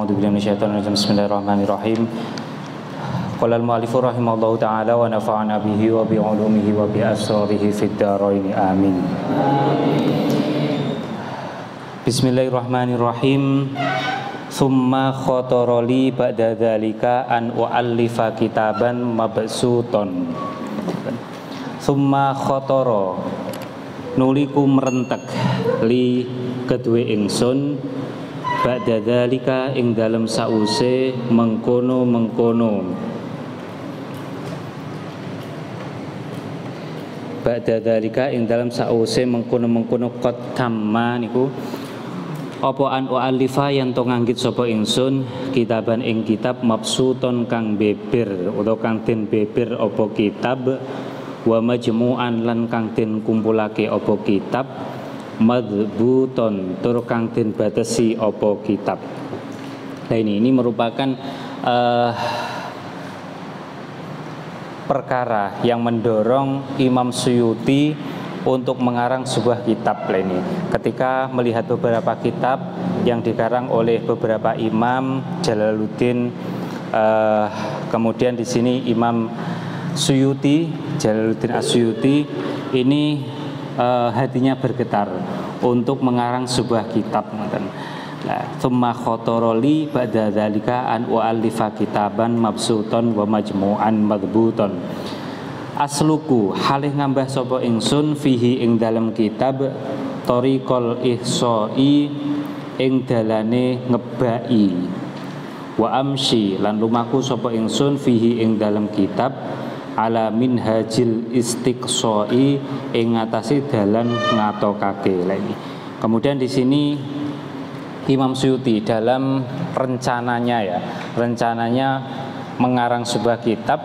a'udzubillahi minasyaitonir rajim. Bismillahirrahmanirrahim. Qala al-mu'allifu rahimahullahu ta'ala wa nafa'ana bihi wa bi 'ulumihi wa bi asrarihi fid dharain amin. Bismillahirrahmanirrahim. Summa khotoroli ba'da dzalika an u'allifa kitaban mabsuton. Summa khotoro nuliku merentek li kedue ingsun ba'da dzalika ing dalem sause mengkono-mengkono. Ba'da dzalika ing dalem sause mengkono-mengkono qad tamma niku apa an alifa yen to nganggit sapa ingsun kitaban ing kitab mabsuton kang beber utawa kang den beber apa kitab wa majmu'an lan kang den kumpulake apa kitab madbuton tur kang den batesi apa kitab. Nah ini merupakan perkara yang mendorong Imam Suyuti untuk mengarang sebuah kitab ini. Ketika melihat beberapa kitab yang dikarang oleh beberapa imam, Jalaluddin, kemudian di sini Imam Suyuti, Jalaluddin As-Suyuti ini hatinya bergetar untuk mengarang sebuah kitab. Tsumma khotoroli ba'da dzalika an u'allifa kitaban mabsuton wa majmu'an madbuton. Asluku halih ngambah sapa ingsun fihi ing dalam kitab tariqal ihsai ing dalane ngebai wa amshi lan lumaku sapa ingsun fihi ing dalam kitab ala minhajil istiqsai ing ngatasi dalan ngatokake lagi. Kemudian di sini Imam Suyuti dalam rencananya mengarang sebuah kitab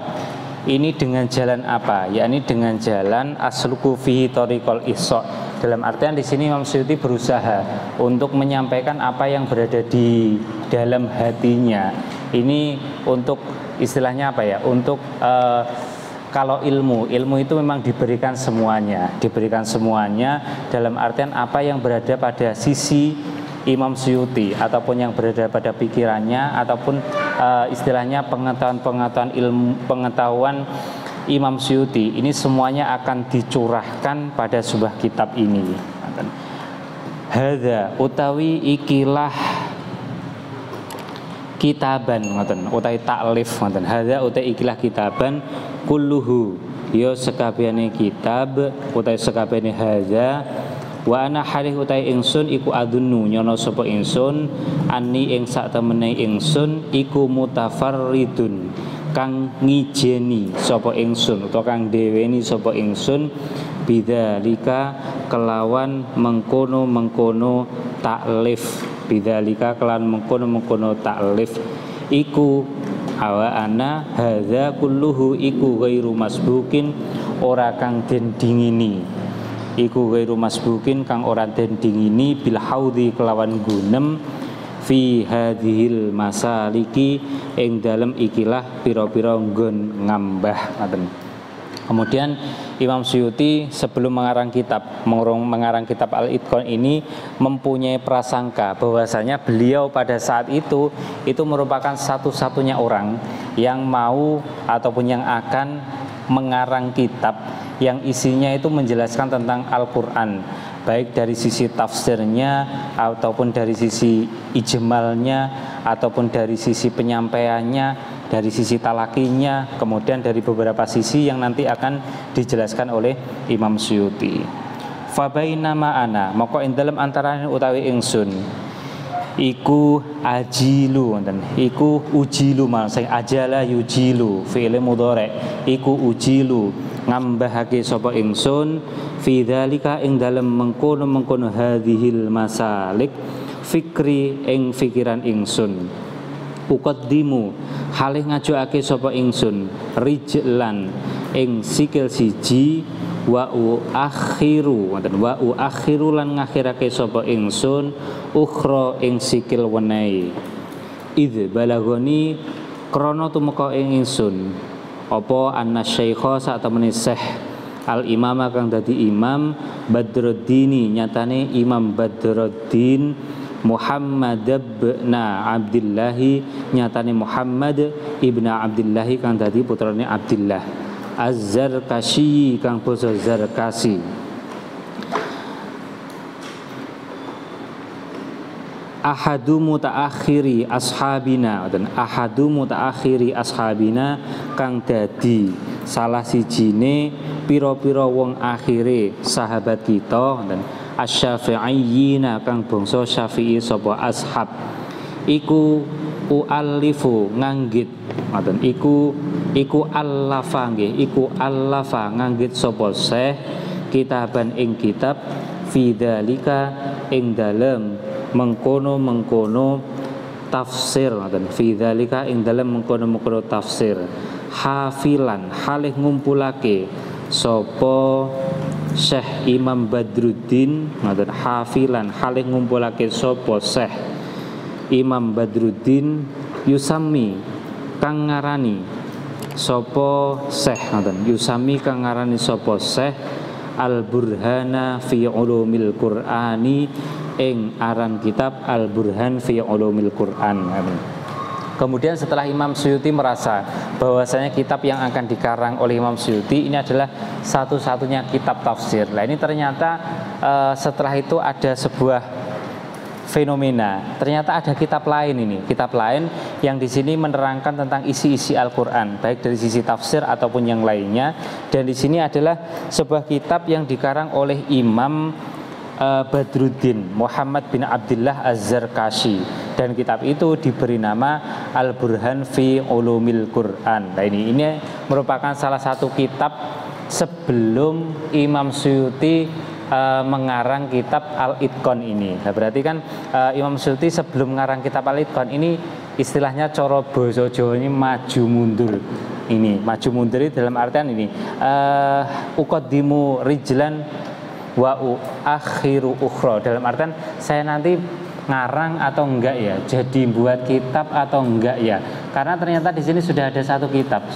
ini dengan jalan apa? Yakni dengan jalan asluku fihi tariqal ihsa. Dalam artian di sini Imam Suyuti berusaha untuk menyampaikan apa yang berada di dalam hatinya. Ini untuk istilahnya apa ya? Untuk kalau ilmu itu memang diberikan semuanya dalam artian apa yang berada pada sisi Imam Suyuti ataupun yang berada pada pikirannya ataupun istilahnya pengetahuan Imam Suyuti ini semuanya akan dicurahkan pada sebuah kitab ini. Hadza utawi ikilah kitaban ngoten utawi taklif ngoten. Hadza utawi ikilah kitaban kulluhu ya sekabehane kitab utawi sekabehane hadza wa ana halih utai ingsun iku adunnu nyono sapa ingsun ani ing sak temene ingsun iku mutafarridun kang ngijeni sapa ingsun utawa kang deweni sapa ingsun bidzalika kelawan mengkono-mengkono taklif bidzalika kelawan mengkono-mengkono taklif iku awa ana hadza kulluhu iku ghairu masbukin ora kang den dingini iku ghairu masbukin kang ora den dingini bil haudhi kelawan gunem fi hadhil masaliki ing dalem ikilah pira-pira nggon ngambah ngoten. Kemudian Imam Suyuti sebelum mengarang kitab Al-Itqan ini mempunyai prasangka bahwasanya beliau pada saat itu merupakan satu-satunya orang yang mau ataupun yang akan mengarang kitab yang isinya itu menjelaskan tentang Al-Quran, baik dari sisi tafsirnya ataupun dari sisi ijmalnya ataupun dari sisi penyampaiannya, dari sisi talakinya, kemudian dari beberapa sisi yang nanti akan dijelaskan oleh Imam Suyuti. Fabainama ana maka ing dalem antarané utawi ingsun iku ajilu wonten iku ujilu sing ajala yujilu fi'il mudhari iku ujilu ngambahake sapa ingsun fi dzalika ing dalem mengkono-mengkono hadhil masalik fikri ing fikiran ingsun uqaddimu halih ngajuake sapa ingsun rijlan ing sikil siji wa akhiru lan ngakhirake sapa ingsun ukhra ing sikil wenehi id balagoni krana tumeka ing ingsun apa anna syaikha sak temene syekh al imama kang dadi imam Badruddin nyatane Imam Badruddin Muhammad ibn Abdillahi nyatane Muhammad ibn Abdillahi kang dadi putrane Abdillah Az-Zarkashi kang basa Zarkasi. Ahadu mutaakhiri ashabina dan ahadu mutaakhiri ashabina kang dadi salah sijine pira-pira wong akhire sahabat kita dan asy-Syafi'iyina kang bangsa Syafi'i sapa ashab iku ualifu nganggit ngoten iku allafa nggih iku allafa nganggit sapa Syekh kitaban ing kitab fidzalika ing dalem mengkono tafsir ngoten fidzalika ing dalem mengkono tafsir hafilan halih ngumpulake sapa Syekh Imam Badruddin ngoten hafilan halih ngumpulake sapa Syekh Imam Badruddin yusami kang ngarani sapa Syekh ngoten yusami kang ngarani sapa Syekh Al-Burhana fi Ulumil Qur'ani ing aran kitab Al-Burhan fi Ulumil Qur'an. Kemudian setelah Imam Suyuti merasa bahwasanya kitab yang akan dikarang oleh Imam Suyuti ini adalah satu-satunya kitab tafsir. Nah ini ternyata setelah itu ada sebuah fenomena. Ternyata ada kitab lain ini, kitab lain yang di sini menerangkan tentang isi-isi Al-Qur'an, baik dari sisi tafsir ataupun yang lainnya. Dan di sini adalah sebuah kitab yang dikarang oleh Imam Badruddin Muhammad bin Abdillah Az-Zarkashi, dan kitab itu diberi nama Al-Burhan fi Ulumil Qur'an. Nah ini merupakan salah satu kitab sebelum Imam Suyuti mengarang kitab Al-Itqan ini. Nah, berarti kan Imam Suyuti sebelum mengarang kitab Al-Itqan ini istilahnya coro basa Jawa ini maju mundur. Ini maju mundur ini dalam artian ini uqaddimu rijlan wa akhiru ukhra, dalam artian saya nanti ngarang atau enggak ya, jadi buat kitab atau enggak ya, karena ternyata di sini sudah ada satu kitab,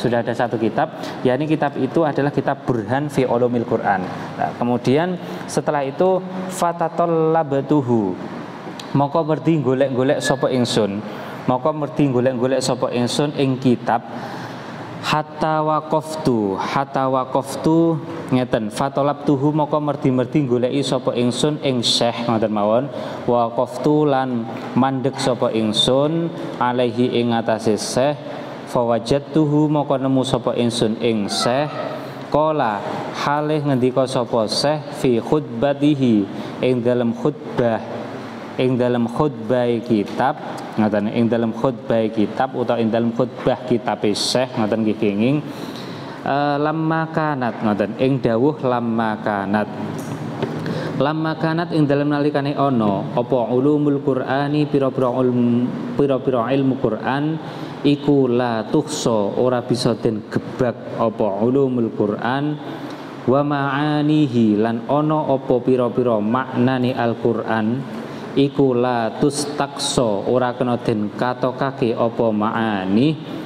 yakni kitab itu adalah kitab Burhan fi Ulumil Qur'an. Nah, kemudian setelah itu fatatallabtuhu moko merdi golek-golek sapa ingsun ing kitab hatta waqaftu ngeten fatolabtuhu moko merdi-merdi goleki sapa ingsun ing Syekh ngoten mawon waqaftu lan mandeg sapa ingsun alaihi ing atase Syekh fawajadtuhu moko nemu sapa ingsun ing Syekh qala halih ngendika sapa Syekh fi khutbatihi ing dalam khutbah kitab ngoten ing dalam khutbah kitab utawa ing dalam khutbah kitab Syekh ngoten nggih kenging lamma kanat ngoten ing dawuh lamma kanat ing dalam nalikane ana apa ulumul Qur'ani pira-pira ilmu Qur'an iku la tuhsa ora bisa den gebak apa ulumul Qur'an wa ma'anihi lan ana apa pira-pira maknane Al-Qur'an iku la tustakso ora kena den katokake apa ma'ani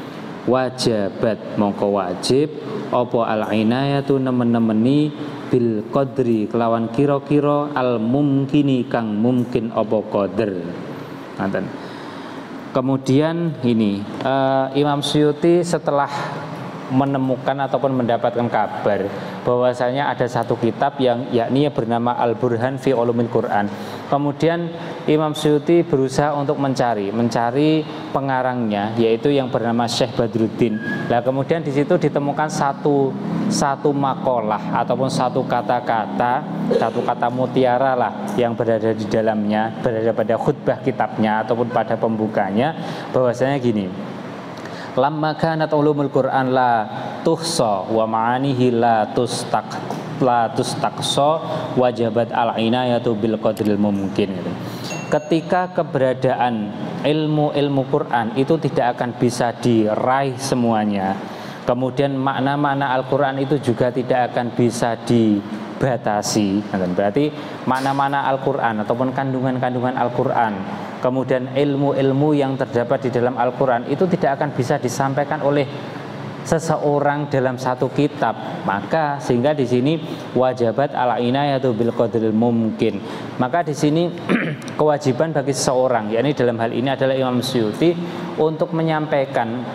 wajabat mongko wajib apa al-inayatu nemen-nemeni bil qadri kelawan kira-kira al mumkini kang mungkin apa qadar. Ngoten. Kemudian ini Imam Suyuti setelah menemukan ataupun mendapatkan kabar bahwasanya ada satu kitab yang yakni bernama Al-Burhan fi Ulumil Qur'an. Kemudian Imam Suyuti berusaha untuk mencari pengarangnya, yaitu yang bernama Syekh Badruddin. Nah, kemudian di situ ditemukan satu makalah ataupun satu kata mutiara lah yang berada di dalamnya, berada pada khutbah kitabnya ataupun pada pembukanya, bahwasanya gini. Lamma kanat ulumul Qur'an la tuhsa wa ma'anihi la tustaqsa wajabat al-inayatu bil qadril mumkin. Ketika keberadaan ilmu Quran itu tidak akan bisa diraih semuanya, kemudian makna-makna Al-Quran itu juga tidak akan bisa dibatasi. Berarti makna-makna Al-Quran ataupun kandungan-kandungan Al-Quran, kemudian ilmu-ilmu yang terdapat di dalam Al-Quran itu tidak akan bisa disampaikan oleh seseorang dalam satu kitab, maka sehingga di sini wajibat ala inayatu bil qadril mungkin. Maka di sini kewajiban bagi seseorang, yakni dalam hal ini adalah Imam Suyuti, untuk menyampaikan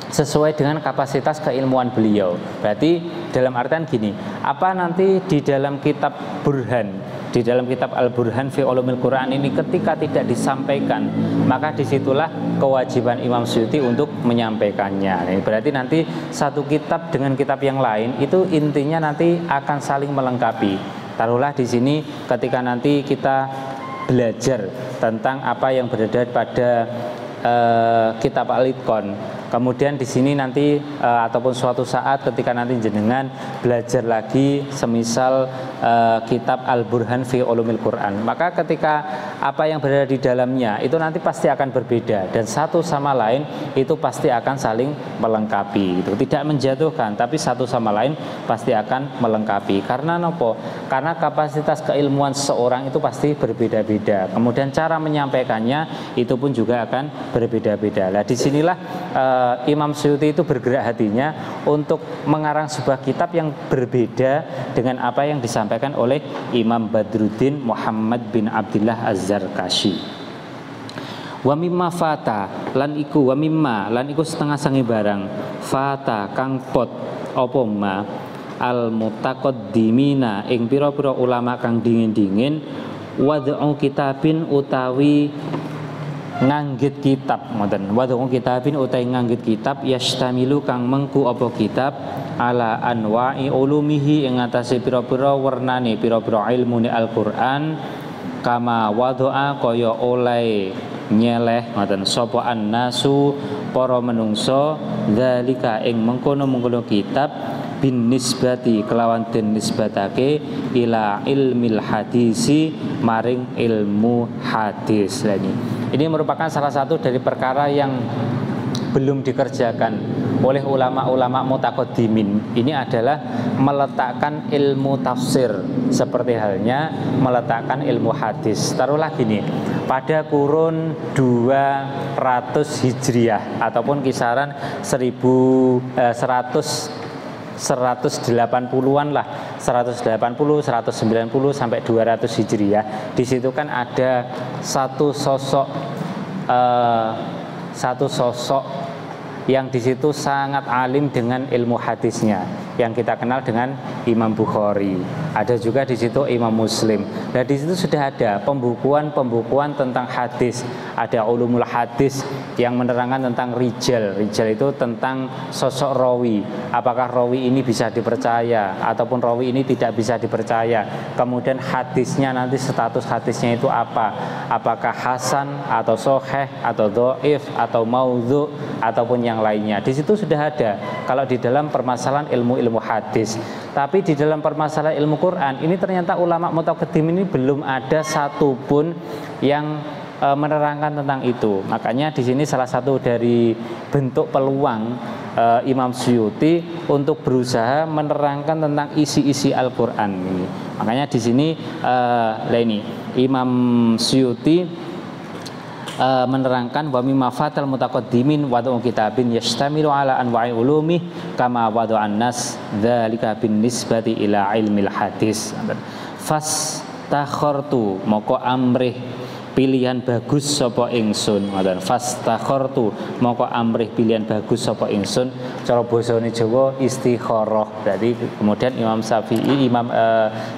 sesuai dengan kapasitas keilmuan beliau. Berarti dalam artian gini, apa nanti di dalam kitab Burhan, di dalam kitab Al-Burhan fi Ulumil Quran ini ketika tidak disampaikan, maka disitulah kewajiban Imam Suyuti untuk menyampaikannya. Berarti nanti satu kitab dengan kitab yang lain itu intinya nanti akan saling melengkapi. Taruhlah di sini ketika nanti kita belajar tentang apa yang berada pada kitab Al-Itqan. Kemudian di sini nanti ataupun suatu saat ketika nanti jenengan belajar lagi semisal kitab Al-Burhan fi Ulumil Quran, maka ketika apa yang berada di dalamnya itu nanti pasti akan berbeda dan satu sama lain itu pasti akan saling melengkapi. Itu tidak menjatuhkan, tapi satu sama lain pasti akan melengkapi. Karena nopo? Karena kapasitas keilmuan seseorang itu pasti berbeda-beda. Kemudian cara menyampaikannya itu pun juga akan berbeda-beda. Nah, disinilah Imam Suyuti itu bergerak hatinya untuk mengarang sebuah kitab yang berbeda dengan apa yang disampaikan oleh Imam Badruddin Muhammad bin Abdullah Az-Zarkashi. Wa mimma fata lan iku setengah sangi barang fata kang pot apa ma al mutaqaddimina ing pira-pira ulama kang dingin-dingin wad'u kitabin utawi nganggit kitab ngoten wadhu kitabin utai nganggit kitab yastamilu kang mengku apa kitab ala anwa'i ulumihi ing atase pira-pira wernane pira-pira ilmune Al-Qur'an kama wadha kaya oleh nyeleh ngoten sapa annasu para menungso zalika ing mengkono-mengkono kitab bin nisbati kelawan den nisbatake ila ilmil hadisi maring ilmu hadis. Ini merupakan salah satu dari perkara yang belum dikerjakan oleh ulama-ulama mutaqaddimin. Ini adalah meletakkan ilmu tafsir seperti halnya meletakkan ilmu hadis. Taruhlah gini, pada kurun 200 Hijriah ataupun kisaran 180-an lah, 180, 190 sampai 200 Hijriah. Di situ kan ada satu sosok yang di situ sangat alim dengan ilmu hadisnya, yang kita kenal dengan Imam Bukhari. Ada juga di situ Imam Muslim. Nah, di situ sudah ada pembukuan tentang hadis. Ada ulumul hadis yang menerangkan tentang rijal. Rijal itu tentang sosok rawi. Apakah rawi ini bisa dipercaya ataupun rawi ini tidak bisa dipercaya. Kemudian hadisnya nanti status hadisnya itu apa? Apakah hasan atau sahih atau dhaif atau maudhu ataupun yang lainnya. Di situ sudah ada kalau di dalam permasalahan ilmu-ilmu hadis. Tapi di dalam permasalahan ilmu Quran ini ternyata ulama mutaqaddim ini belum ada satupun yang menerangkan tentang itu. Makanya di sini salah satu dari bentuk peluang Imam Suyuti untuk berusaha menerangkan tentang isi-isi Al-Qur'an ini. Makanya di sini ini Imam Suyuti menerangkan wa mimma fatal mutaqaddimin wa kitabin yastamilu ala anwa'i ulumi kama wada'an nas dzalika bin nisbati ila ilmil hadis. Fastakhartu moko amrih pilihan bagus sapa ingsun ngoten. Fastakhartu moko amrih pilihan bagus sapa ingsun, cara basane Jawa istikharah. Berarti kemudian Imam Syafi'i, Imam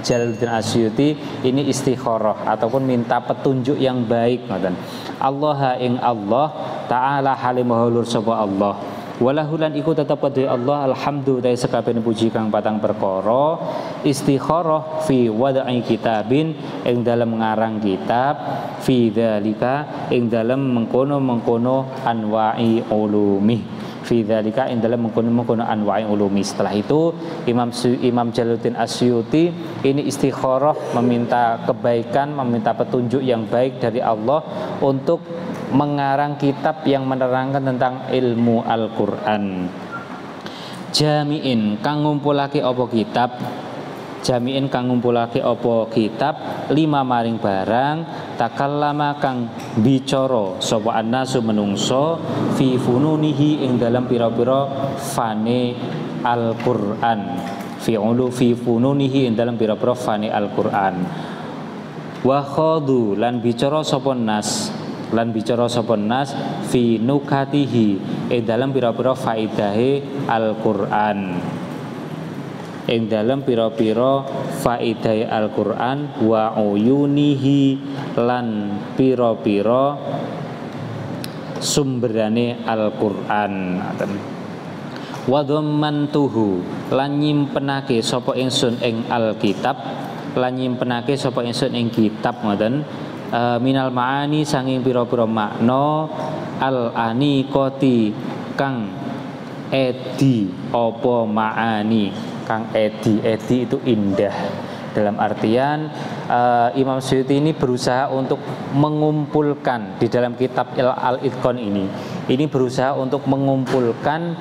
Jalaluddin Asyuti ini istikharah ataupun minta petunjuk yang baik ngoten. Allah ing Allah taala halimahulur sapa Allah. Walahulan iku tetep kedhe Allah alhamdulillah sekabehane puji kang patang perkara istikharah fi wada'i kitabin ing dalem ngarang kitab fi dzalika ing dalem mengkono-mengkono anwa'i ulumi fi dzalika ing dalem mengkono-mengkono anwa'i ulumi. Setelah itu Imam Jalaluddin Asyuti ini istikharah meminta kebaikan, meminta petunjuk yang baik dari Allah untuk mengarang kitab yang menerangkan tentang ilmu Al-Qur'an. Jami'in kang ngumpulake apa kitab, jami'in kang ngumpulake apa kitab lima maring barang takallama kang bicara sapa annasu menungso fi fununihi ing dalam pira-pira fane Al-Qur'an fi fununihi ing dalam pira-pira fane Al-Qur'an wa khadu lan bicara sapa nas fi nukatihi ing dalam pira-pira faidahe Al-Qur'an ing dalam pira-pira faidahe Al-Qur'an wa uyunihi lan pira-pira sumberane Al-Qur'an. Wa dhammantuhu lan nyimpenake sapa ingsun ing Alkitab lan nyimpenake sapa ingsun ing kitab ngoten minal ma'ani sanging pira-pira makna al-aniqati kang edi apa ma'ani kang edi itu indah, dalam artian Imam Suyuti ini berusaha untuk mengumpulkan di dalam kitab Al-Itqan ini berusaha untuk mengumpulkan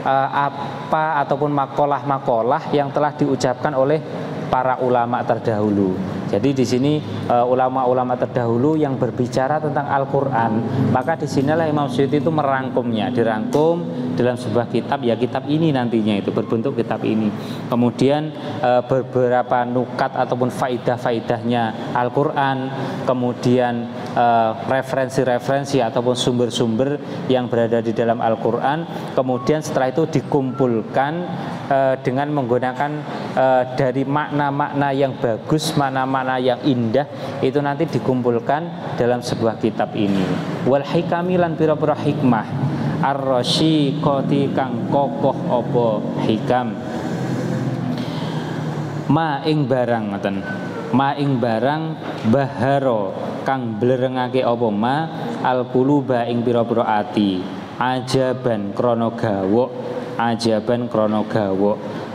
apa ataupun makalah-makalah yang telah diucapkan oleh para ulama terdahulu. Jadi di sini ulama-ulama terdahulu yang berbicara tentang Al-Qur'an, maka di sinilah Imam Suyuti itu merangkumnya, dirangkum dalam sebuah kitab, ya kitab ini nantinya itu berbentuk kitab ini. Kemudian beberapa nukat ataupun faidah-faidahnya Al-Qur'an, kemudian referensi-referensi ataupun sumber-sumber yang berada di dalam Al-Qur'an, kemudian setelah itu dikumpulkan dengan menggunakan dari makna-makna yang bagus, makna-makna yang indah, itu nanti dikumpulkan dalam sebuah kitab ini. Wal hikami lan pira-pira hikmah ar-rasyiqati kang kokoh apa hikam ma ing barang ngoten, ma ing barang baharo kang blerengake apa ma al-quluba ing pira-pira ati ajaban krana gawok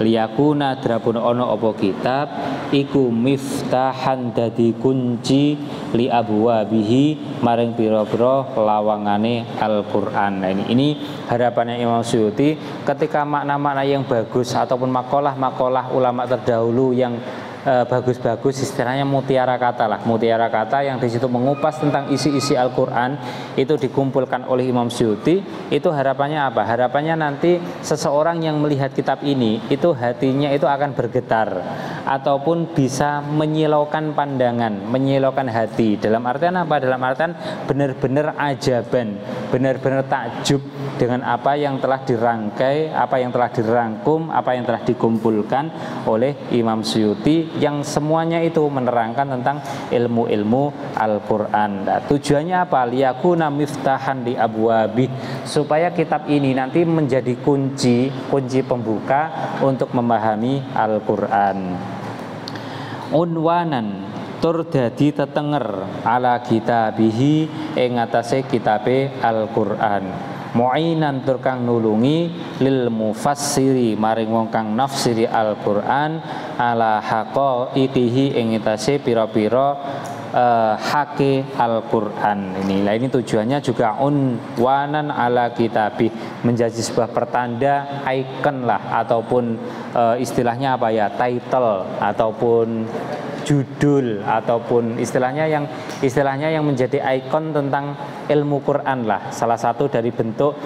liyakuna drapun ono apa kitab iku miftahan dadi kunci li abwabihi maring pira-pira lawangane Al-Qur'an. Nah, ini harapannya Imam Suyuti ketika makna-makna yang bagus ataupun makalah-makalah ulama terdahulu yang bagus-bagus, istilahnya mutiara kata lah, mutiara kata yang di situ mengupas tentang isi-isi Al-Qur'an itu dikumpulkan oleh Imam Suyuti. Itu harapannya apa? Harapannya nanti seseorang yang melihat kitab ini itu hatinya itu akan bergetar ataupun bisa menyilaukan pandangan, menyilaukan hati. Dalam artian apa? Dalam artian benar-benar ajaban, benar-benar takjub dengan apa yang telah dirangkai, apa yang telah dirangkum, apa yang telah dikumpulkan oleh Imam Suyuti, yang semuanya itu menerangkan tentang ilmu-ilmu Al-Qur'an. Nah, tujuannya apa? Liyakuna miftahan di abwabi, supaya kitab ini nanti menjadi kunci pembuka untuk memahami Al-Qur'an. Unwanan tur dadi tetenger ala kitabihi ing atase kitabe Al-Qur'an. Mu'inan tur kang nulungi lil mufassiri maring wong kang nafsiri Al-Qur'an ala haqaiqihi ing atase pira-pira hake Al-Qur'an. Ini tujuannya juga unwanan ala kitabih, menjadi sebuah pertanda, icon lah, ataupun istilahnya apa ya, title ataupun judul, ataupun istilahnya yang menjadi ikon tentang ilmu Quran lah, salah satu dari bentuk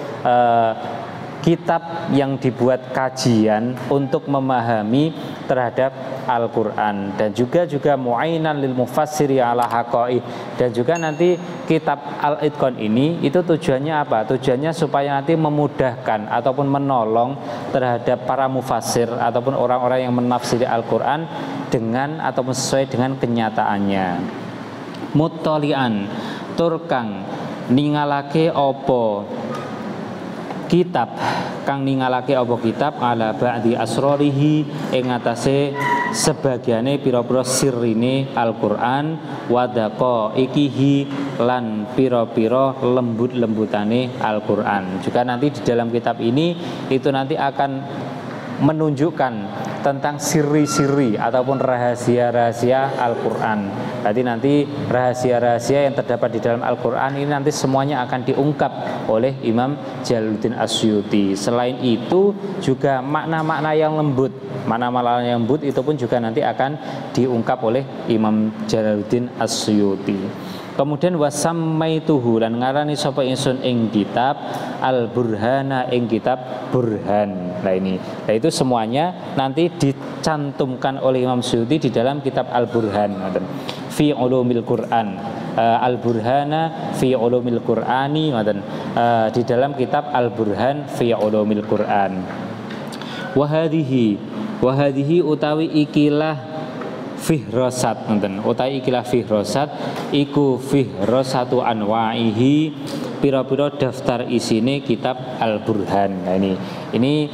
kitab yang dibuat kajian untuk memahami terhadap Al-Qur'an, dan juga mu'ainan lil mufassiri ala haqa'i, dan juga nanti kitab Al-Itqan ini itu tujuannya apa? Tujuannya supaya nanti memudahkan ataupun menolong terhadap para mufassir ataupun orang-orang yang menafsiri Al-Qur'an dengan ataupun sesuai dengan kenyataannya. Muttali'an turkang ningalake opo kitab, kang ningalake apa kitab ala ba'di asrarihi ing atase sebagiane pira-pira sirrine Al-Qur'an wadaqa ikihi lan pira-pira lembut-lembutane Al-Qur'an. Juga nanti di dalam kitab ini itu nanti akan menunjukkan tentang siri-siri ataupun rahasia-rahasia Al-Qur'an. Nanti rahasia-rahasia yang terdapat di dalam Al-Qur'an ini nanti semuanya akan diungkap oleh Imam Jalaluddin As-Suyuti. Selain itu juga makna-makna yang lembut, makna-makna yang lembut itu pun juga nanti akan diungkap oleh Imam Jalaluddin As-Suyuti. Kemudian wasammaituhu lan ngarani sapa ingsun ing kitab Al-Burhana ing kitab Burhan. Nah ini, nah itu semuanya nanti dicantumkan oleh Imam Suyuti di dalam kitab Al-Burhan fi ulumil Quran. Al-Burhana fi ulumil Qur'ani di dalam kitab Al-Burhan fi ulumil Quran. Wahadihi utawi ikilah fihrosat utawi ikilah fihrosat iku fihrosatu anwa'ihi pira-pira daftar isine kitab Al-Burhan. Nah ini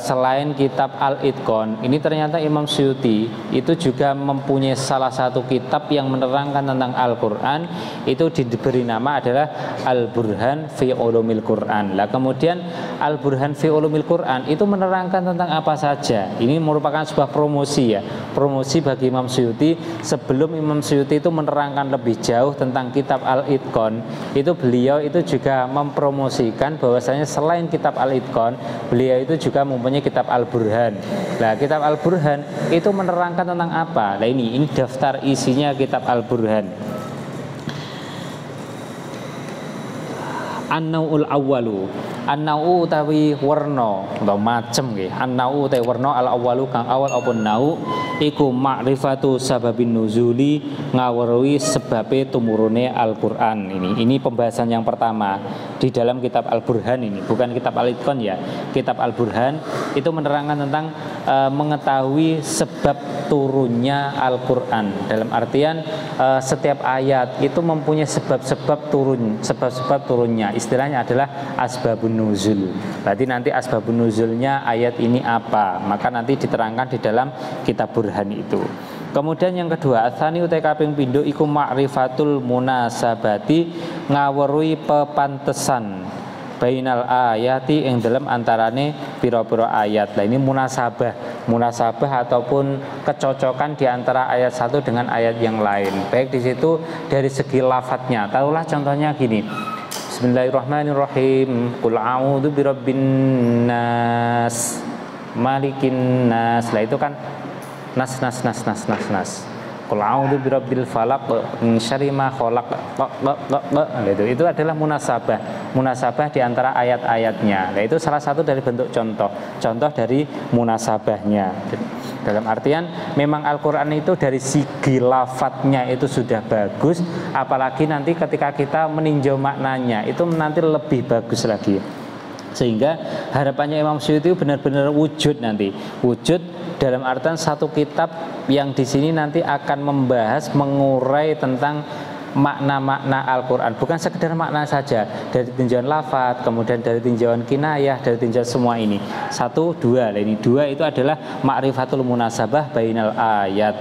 selain kitab Al-Itqan, ini ternyata Imam Suyuti itu juga mempunyai salah satu kitab yang menerangkan tentang Al-Quran, itu diberi nama adalah Al-Burhan fi ulumil Quran. Lah kemudian Al-Burhan fi ulumil Quran itu menerangkan tentang apa saja. Ini merupakan sebuah promosi ya, promosi bagi Imam Suyuti. Sebelum Imam Suyuti itu menerangkan lebih jauh tentang kitab Al-Itqan, itu beliau itu juga mempromosikan bahwasanya selain kitab Al-Itqan, beliau itu juga mempunyai kitab Al-Burhan. Nah, kitab Al-Burhan itu menerangkan tentang apa? Nah, ini daftar isinya kitab Al-Burhan. An-nau'ul awwalu, an-nau'u utawi warna atau macem nggih. An-nau'u utawi warna al-awwalu kang awal apa nau iku ma'rifatu sababin nuzuli, ngaweruhi sebabe tumurune Al-Qur'an. Ini pembahasan yang pertama di dalam kitab Al-Burhan ini, bukan kitab Al-Itqan ya. Kitab Al-Burhan itu menerangkan tentang mengetahui sebab turunnya Al-Qur'an. Dalam artian setiap ayat itu mempunyai sebab-sebab turunnya. Istilahnya adalah asbabun nuzul. Berarti nanti asbabun nuzulnya ayat ini apa? Maka nanti diterangkan di dalam kitab Burhan itu. Kemudian yang kedua, atsani utai kaping pindho iku ma'rifatul munasabati, ngaweruhi pepantesan bainal ayati ing dalam antarane pira-pira ayat. Nah ini munasabah ataupun kecocokan di antara ayat satu dengan ayat yang lain. Baik di situ dari segi lafadznya. Taruhlah contohnya gini. Bismillahirrahmanirrahim. Qul a'udzu birabbin nas, malikin nas. Lah itu kan nas. Qul a'udzu birabbil falaq min syarri ma khalaq. Itu adalah munasabah di antara ayat-ayatnya. Nah, itu salah satu dari bentuk contoh dari munasabahnya. Dalam artian memang Al-Quran itu dari segi lafadznya itu sudah bagus, apalagi nanti ketika kita meninjau maknanya itu nanti lebih bagus lagi. Sehingga harapannya Imam Suyuti benar-benar wujud nanti. Wujud dalam artian satu kitab yang di sini nanti akan membahas, mengurai tentang makna-makna Al-Quran, bukan sekedar makna saja, dari tinjauan lafadz, kemudian dari tinjauan kinayah, dari tinjauan semua ini. Satu, dua. Ini dua itu adalah ma'rifatul munasabah bainal ayat.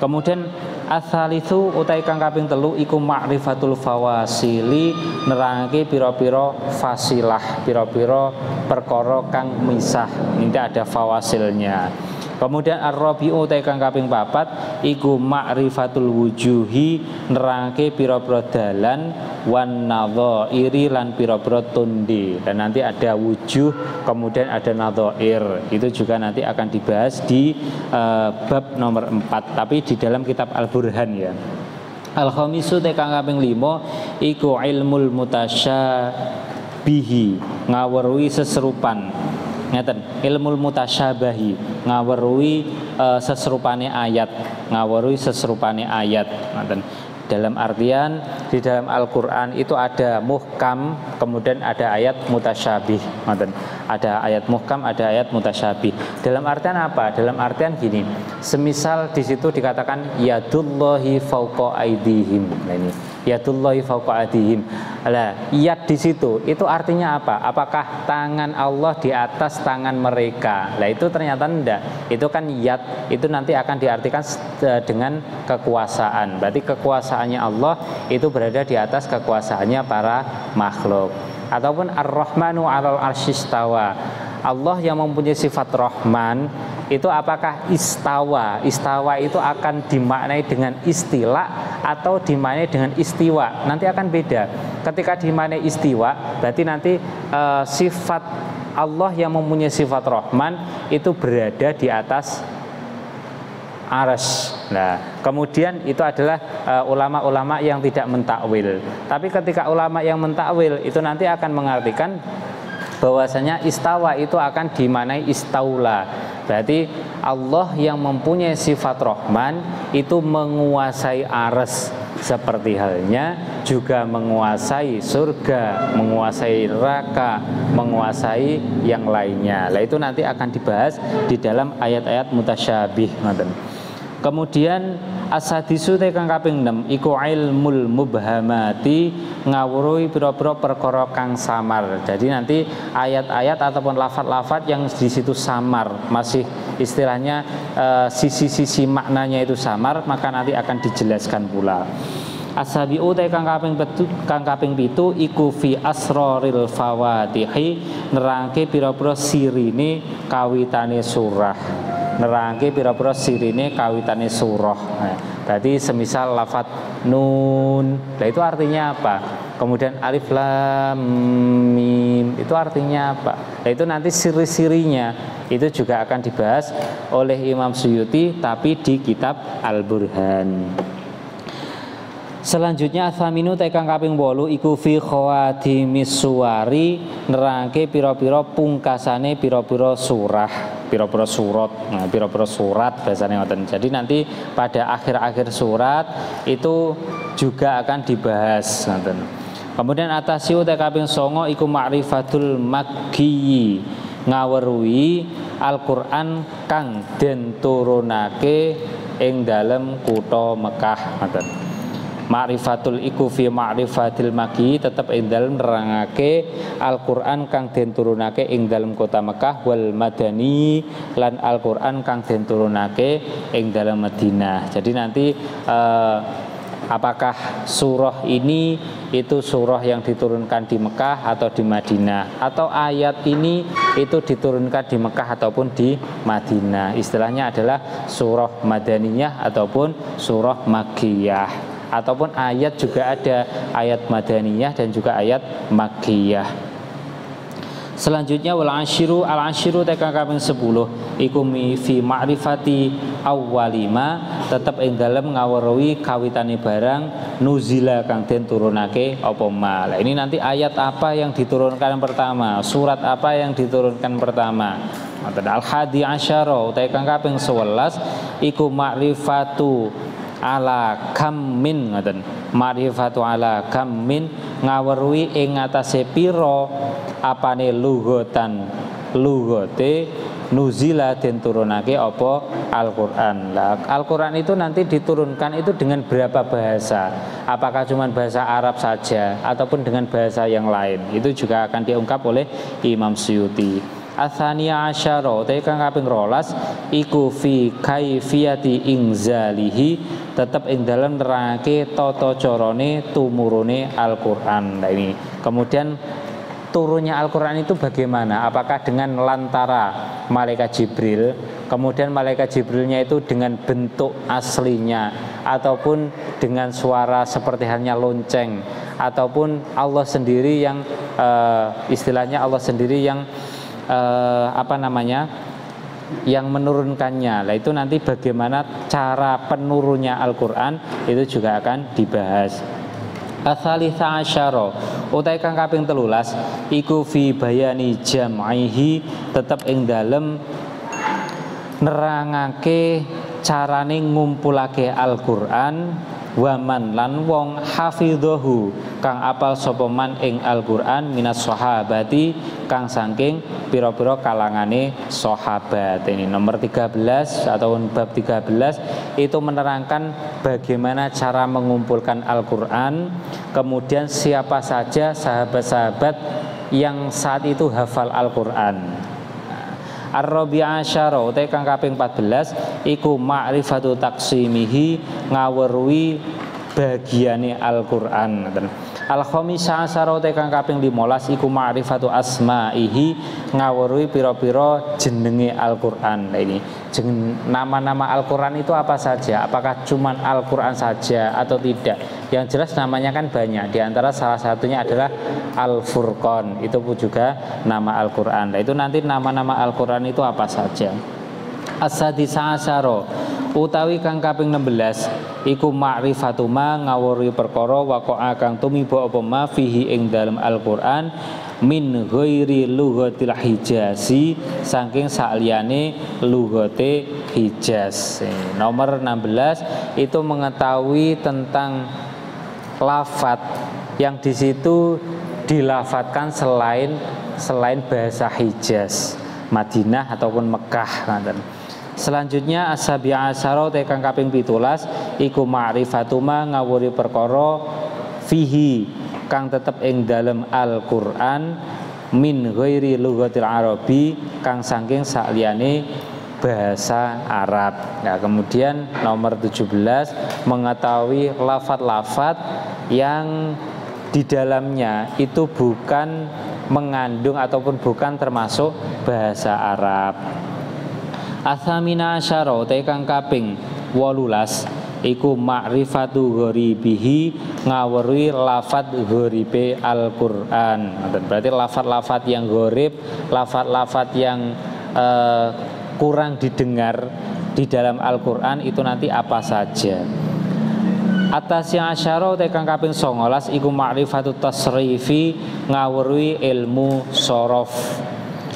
Kemudian asalisu utai kang kaping telu iku ma'rifatul fawasili, nerangake pira-pira fasilah, pira-pira perkara kang misah. Ini ada fawasilnya. Kemudian ar-rabi'u utai kang kaping papat iku ma'rifatul wujuhi, nerangke pira-pira dalan wan nadhairi lan pira-pira tundi. Dan nanti ada wujuh, kemudian ada nadhair. Itu juga nanti akan dibahas di bab nomor 4, tapi di dalam kitab Al-Burhan ya. Al-khamisu utai kang kaping 5 iku ilmul mutasyabihi, ngaweruhi seserupan. Ngeten, ilmul mutasyabahi, ngaweruhi seserupane ayat, ngeten. Dalam artian di dalam Al-Quran itu ada muhkam, kemudian ada ayat mutasyabih, ngeten. Ada ayat muhkam, ada ayat mutasyabih. Dalam artian apa? Dalam artian gini, semisal di situ dikatakan yadullahi fauqa aidihim. Nah ini yadullahi fauqa aidihim. Lah, yad di situ itu artinya apa? Apakah tangan Allah di atas tangan mereka? Lah itu ternyata enggak. Itu kan yad, itu nanti akan diartikan dengan kekuasaan. Berarti kekuasaannya Allah itu berada di atas kekuasaannya para makhluk. Ataupun ar-Rahmanu 'alal arsyistawa. Allah yang mempunyai sifat Rahman itu apakah istawa? Istawa itu akan dimaknai dengan istila atau dimaknai dengan istiwa. Nanti akan beda. Ketika dimaknai istiwa, berarti nanti sifat Allah yang mempunyai sifat Rahman itu berada di atas arsy. Nah, kemudian itu adalah ulama-ulama yang tidak mentakwil. Tapi ketika ulama yang mentakwil itu nanti akan mengartikan bahwasanya istawa itu akan dimaknai istaula. Berarti Allah yang mempunyai sifat Rahman itu menguasai arsy, seperti halnya juga menguasai surga, menguasai neraka, menguasai yang lainnya. Nah, itu nanti akan dibahas di dalam ayat-ayat mutasyabih. Kemudian as-sadisu kang kaping 6 iku ilmul mubhamati, ngawruhi pira-pira perkara kang samar. Jadi nanti ayat-ayat ataupun lafaz-lafaz yang di situ samar, masih istilahnya sisi-sisi maknanya itu samar, maka nanti akan dijelaskan pula. As-sabiu kang kaping 7 iku fi asraril fawatihi, nerangke pira-pira sirine kawitane surah. Nerangke pira-pira sirine kawitane surah. Nah, berarti semisal lafaz nun, nah itu artinya apa? Kemudian alif lam mim, itu artinya apa? Nah, itu nanti siri-sirinya itu juga akan dibahas oleh Imam Suyuti tapi di kitab Al-Burhan. Selanjutnya athaminu tekang kaping 8 iku fi khawatimis suwari, nerangke pira-pira pungkasane pira-pira surah, pira-pira surat. Nah, pira-pira surat bahasane ngoten. Jadi nanti pada akhir-akhir surat itu juga akan dibahas ngoten. Kemudian atasiu tekang kaping 9 iku ma'rifatul makki, ngaweruhi Al-Qur'an kang den turunake ing dalem kutha Mekah ngoten. Ma'rifatul iku fi ma'rifatil maki, tetap ing dalem nerangake Al-Qur'an kang den turunake ing dalem kota Mekah, wal madani lan Al-Qur'an kang den turunake ing dalem Madinah. Jadi nanti apakah surah ini itu surah yang diturunkan di Mekah atau di Madinah, atau ayat ini itu diturunkan di Mekah ataupun di Madinah. Istilahnya adalah surah madaniyah ataupun surah makkiyah. Ataupun ayat juga ada ayat madaniyah dan juga ayat makkiyah. Selanjutnya wal asyiru, al asyiru tekang kaping 10 iku fi ma'rifati awwalima, tetep ing dalem ngaweruhi kawitane barang nuzila kang den turunake apa ma. Nah, ini nanti ayat apa yang diturunkan pertama, surat apa yang diturunkan pertama. Al-hadi asyara tekang kaping 11 iku ma'rifatu ala kammin ngoten. Ma'rifatu ala kammin, ngaweruhi ing atase pira apane lughatan, lughote nuzila den turunake apa Al-Qur'an. Nah, Al-Qur'an itu nanti diturunkan itu dengan berapa bahasa? Apakah cuma bahasa Arab saja ataupun dengan bahasa yang lain? Itu juga akan diungkap oleh Imam Suyuti. Atsaniya asyara tekang kaping 12 iku fi kaifiyati inzalihi, tetep ing dalem nerangake tata carane tumurune Al-Qur'an. Nah, ini kemudian turunnya Al-Qur'an itu bagaimana? Apakah dengan lantara malaikat Jibril, kemudian malaikat Jibrilnya itu dengan bentuk aslinya, ataupun dengan suara seperti halnya lonceng, ataupun Allah sendiri yang istilahnya Allah sendiri yang yang menurunkannya. Nah, itu nanti bagaimana cara penurunnya Al-Qur'an itu juga akan dibahas. Ats-tsalitsah asyara utai kang kaping 13 iku fi bayani jam'ihi, tetep ing dalem nerangake carane ngumpulake Al-Qur'an, waman lan wong hafidhahu kang apal sapa man ing Al-Qur'an minas sahabati kang saking pira-pira kalangane sahabat. Ini nomor 13 atau bab 13 itu menerangkan bagaimana cara mengumpulkan Al-Qur'an, kemudian siapa saja sahabat-sahabat yang saat itu hafal Al-Qur'an. Ar-rabi'a asyara utai kang kaping 14 iku ma'rifatu taqsimihi, ngaweruhi bagiane Al-Qur'an. Al-khamisah asyara utai kang kaping 15 iku ma'rifatu asma'ihi, ngaweruhi pira-pira jenenge Al-Qur'an. Nah, ini nama-nama Al-Qur'an itu apa saja? Apakah cuman Al-Qur'an saja atau tidak? Yang jelas namanya kan banyak. Di antara salah satunya adalah Al-Furqan, itu pun juga nama Al-Qur'an. Nah, itu nanti nama-nama Al-Qur'an itu apa saja. As-sadisa asyara utawi kang kaping 16 iku ma'rifatu ma ngawuri perkara waqa'a kang tumiba apa ma fihi ing dalem Al-Qur'an min ghairi lughatil hijazi saking saliyane lughate Hijaz. Nomor 16 itu mengetahui tentang lafat yang di situ dilafatkan selain bahasa Hijaz, Madinah ataupun Mekah. Selanjutnya as-sabi'a asyara tekang kaping 17 iku ma'rifatu ma ngawuri perkara fihi kang tetep ing dalem Al-Qur'an min ghairi lughatil arabi kang saking saliyane bahasa Arab. Nah, kemudian nomor 17 mengetahui lafat-lafat yang di dalamnya itu bukan mengandung ataupun bukan termasuk bahasa Arab. Atsamina asyara tekang kaping 18 iku ma'rifatu ghoribihi ngawuri lafat ghoribe Al-Qur'an. Berarti lafat-lafat yang gharib, lafat-lafat yang kurang didengar di dalam Al-Qur'an itu nanti apa saja. Atas yang asyara tekang kaping 19 iku ma'rifatu tasrifi ngawuri ilmu sorof.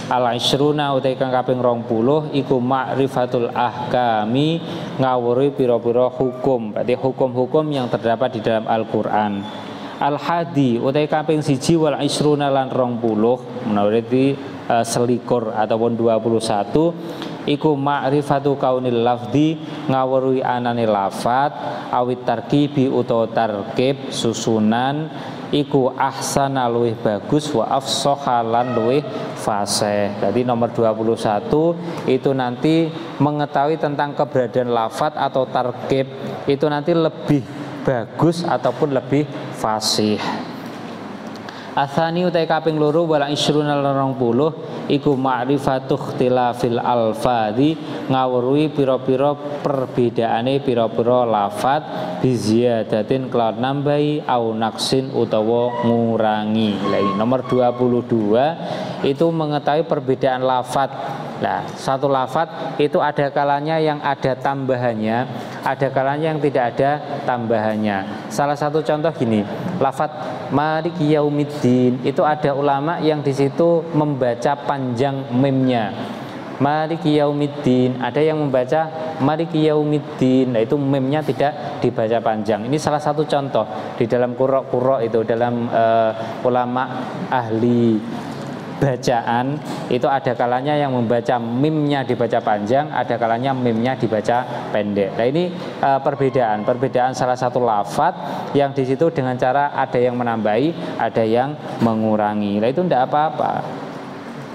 Al-ishruna utai kang kaping 20 iku ma'rifatul ahkami ngawuri pira-pira hukum, berarti hukum-hukum yang terdapat di dalam Al-Qur'an. Al-hadi utai kaping 1 wal ishruna lan 20 menurut selikur ataupun 21 iku ma'rifatu kaunil lafdi ngawuri anane lafat awit tarkibi utawa tarkib susunan iku ahsana luwih bagus wa afshaha lan luwih fasih. Jadi nomor 21 itu nanti mengetahui tentang keberadaan lafat atau tarkib itu nanti lebih bagus ataupun lebih fasih. Atsani utai kaping 2 wala isruna 20 iku ma'rifatu ikhtilafil alfadhi ngawruhi pira-pira perbedaane pira-pira lafat biziyadatin kelawan nambahi au naksin utawa ngurangi. Nomor 22 itu mengetahui perbedaan lafat. Nah, satu lafat itu ada kalanya yang ada tambahannya, ada kalanya yang tidak ada tambahannya. Salah satu contoh gini, lafat Maliki Yaumiddin itu ada ulama yang di situ membaca panjang mimnya. Maliki Yaumiddin, ada yang membaca Maliki Yaumiddin. Nah, itu mimnya tidak dibaca panjang. Ini salah satu contoh di dalam qurra itu dalam ulama ahli bacaan itu ada kalanya yang membaca mimnya dibaca panjang, ada kalanya mimnya dibaca pendek. Nah, ini perbedaan salah satu lafat yang di situ dengan cara ada yang menambahi, ada yang mengurangi. Nah, itu tidak apa-apa.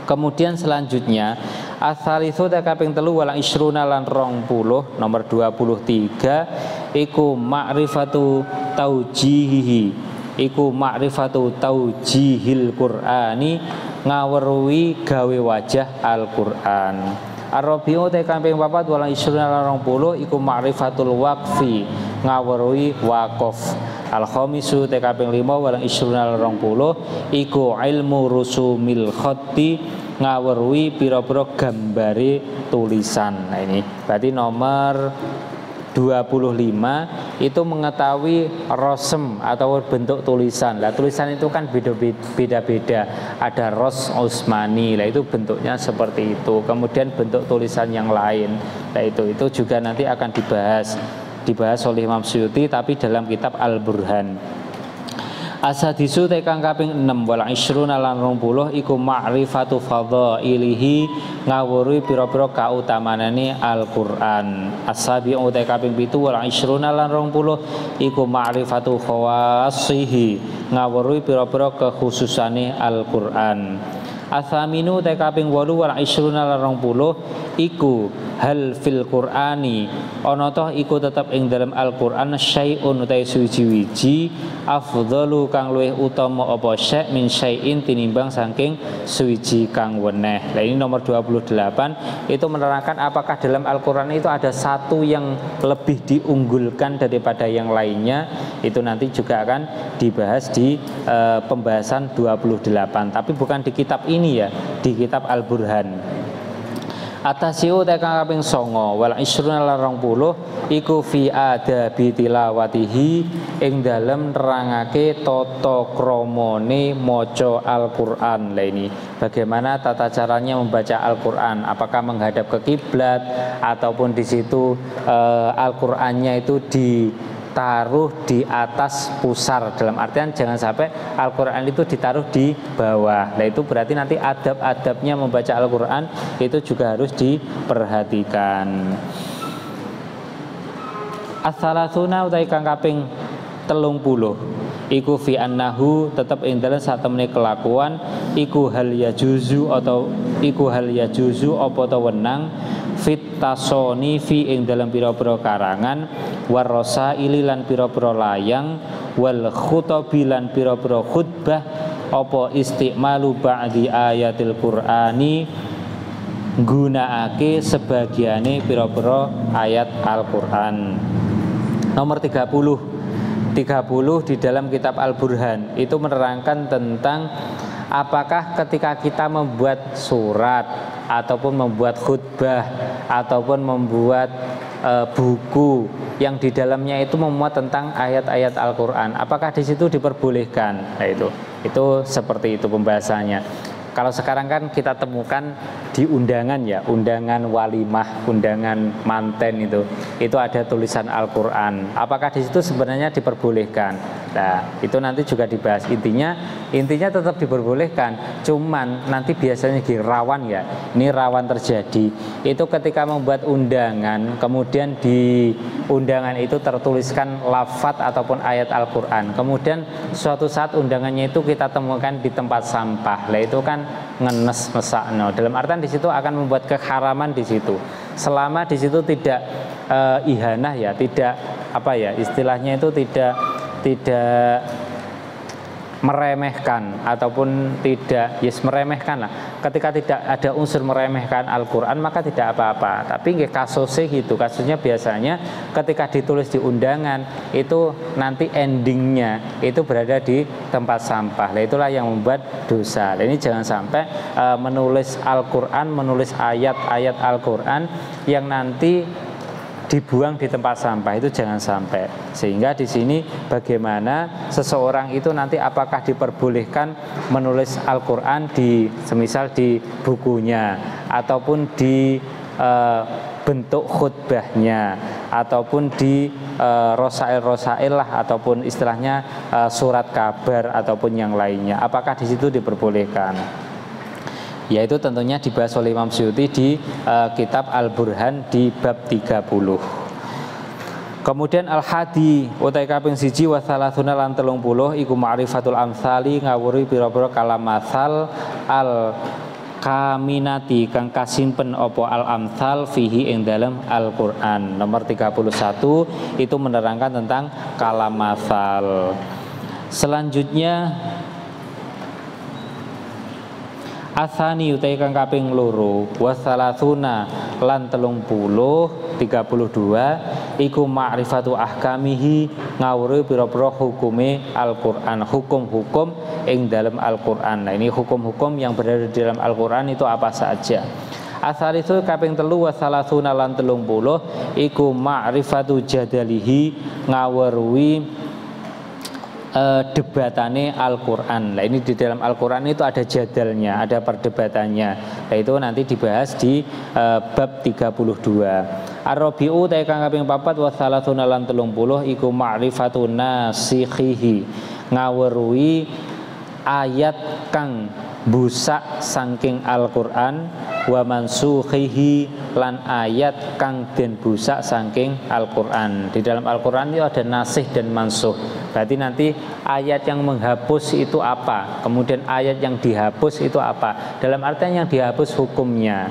Kemudian selanjutnya asalisu kaping 3 wala isruna lan 20 nomor 23 iku ma'rifatu taujihihi iku ma'rifatu taujihil Qur'ani ngaweruhi gawe wajah Al-Qur'an. Ar-Rabi'u te kaping 4 wala isruna lan 20 iku ma'rifatul waqfi ngaweruhi waqaf. Al-Khamisu te kaping 5 wala isruna lan 20 iku ilmu rusumil khatti ngaweruhi pira-pira gambare tulisan. Nah, ini berarti nomor 25 itu mengetahui rosem atau bentuk tulisan. Lah, tulisan itu kan beda-beda. Ada ros Utsmani, lah itu bentuknya seperti itu. Kemudian bentuk tulisan yang lain. Nah, itu juga nanti akan dibahas oleh Imam Suyuti tapi dalam kitab Al-Burhan. Asadisu tekang kaping 6 wala isruna lan 20 iku ma'rifatu fadhailihi ngawuri pira-pira kautamanane Al-Qur'an. Asabi'u tekang kaping 7 wala isruna lan 20 iku ma'rifatu khawasihi ngawuri pira-pira kekhususane Al-Qur'an. Atsaminu tekang kaping 8 wala isruna lan 20 iku hal fil Qur'ani ana toh iku tetep ing dalam Al-Qur'an syai'un utai suwiji-wiji afdhalu kang luwih utama apa syai' min syai'in tinimbang saking suwiji kang weneh. Nah, ini nomor 28 itu menerangkan apakah dalam Al-Qur'an itu ada satu yang lebih diunggulkan daripada yang lainnya. Itu nanti juga akan dibahas di pembahasan 28 tapi bukan di kitab ini ya, di kitab Al-Burhan. Atasiu tekan kaping 9 wal isruna lan 20 iku fi adabi tilawatihi ing dalem nerangake tata kramane maca Al-Qur'an. Lah ini bagaimana tata caranya membaca Al-Qur'an, apakah menghadap ke kiblat ataupun di situ Al-Qur'annya itu ditaruh di atas pusar, dalam artian jangan sampai Al-Quran itu ditaruh di bawah. Nah itu berarti nanti adab-adabnya membaca Al-Quran itu juga harus diperhatikan. As-salasuna utai kang kaping 30 iku fi annahu tetep ing dalem satemene kelakuan iku hal yajuzu atau iku hal yajuzu apa ta wenang fit tasoni fi ing dalam pira-pira karangan warosa ililan pira-pira layang wal khutabi lan pira-pira khutbah apa istimalu ba'di ayatil qur'ani nggunakake sebagiane pira-pira ayat Al-Qur'an. Nomor 30 di dalam kitab Al-Burhan itu menerangkan tentang apakah ketika kita membuat surat ataupun membuat khutbah ataupun membuat buku yang di dalamnya itu memuat tentang ayat-ayat Al-Qur'an, apakah di situ diperbolehkan? Nah, itu seperti itu pembahasannya. Kalau sekarang kan kita temukan di undangan ya, undangan walimah, undangan manten itu ada tulisan Al-Qur'an. Apakah di situ sebenarnya diperbolehkan? Nah, itu nanti juga dibahas. Intinya tetap diperbolehkan. Cuman nanti biasanya rawan ya. Ini rawan terjadi. Itu ketika membuat undangan, kemudian di undangan itu tertuliskan lafaz ataupun ayat Al-Qur'an. Kemudian suatu saat undangannya itu kita temukan di tempat sampah. Lah itu kan ngenes mesakno. Dalam artian di situ akan membuat keharaman di situ. Selama di situ tidak ihanah ya, tidak apa ya, istilahnya itu tidak meremehkan ataupun tidak meremehkan lah. Ketika tidak ada unsur meremehkan Al-Qur'an maka tidak apa-apa. Tapi nggih kasusnya gitu. Kasusnya biasanya ketika ditulis di undangan itu nanti endingnya itu berada di tempat sampah. Nah, itulah yang membuat dosa. Nah, ini jangan sampai menulis Al-Qur'an, menulis ayat-ayat Al-Qur'an yang nanti dibuang di tempat sampah, itu jangan sampai. Sehingga di sini bagaimana seseorang itu nanti apakah diperbolehkan menulis Al-Qur'an di semisal di bukunya ataupun di bentuk khutbahnya ataupun di rosail lah ataupun istilahnya surat kabar ataupun yang lainnya. Apakah di situ diperbolehkan? Yaitu tentunya dibahas oleh Imam Suyuti di kitab Al-Burhan di bab 30. Kemudian al-hadi utai kaping 1 wa salasuna lan 30 iku ma'rifatul amsali ngawuri pira-pira kalam masal al kaminati kang kasimpen opo al-amsal fihi ing dalam Al-Qur'an. Nomor 31 itu menerangkan tentang kalam masal. Selanjutnya asani utai kang kaping loro wasalasuna lan 32 iku ma'rifatu ahkamihi ngawuri pira-pira hukume Al-Qur'an, hukum-hukum ing dalam Al-Qur'an. Nah, ini hukum-hukum yang berada di dalam Al-Qur'an itu apa saja. Asal itu kaping 3 wasalasuna lan 30 iku ma'rifatu jadalihi ngawruhi debatane Al-Qur'an. Nah, ini di dalam Al-Qur'an itu ada jadalnya, ada perdebatannya. Nah, itu nanti dibahas di bab 32. Ar-Rabi'u ta kang kaping 4 wa salasuna lan 30 iku ma'rifatun nasikhihi ngawruhi ayat kang busak saking Al-Qur'an wa mansukhihi lan ayat kang den busak saking Al-Qur'an. Di dalam Al-Qur'an itu ada nasih dan mansukh. Berarti nanti ayat yang menghapus itu apa, kemudian ayat yang dihapus itu apa. Dalam artian yang dihapus hukumnya.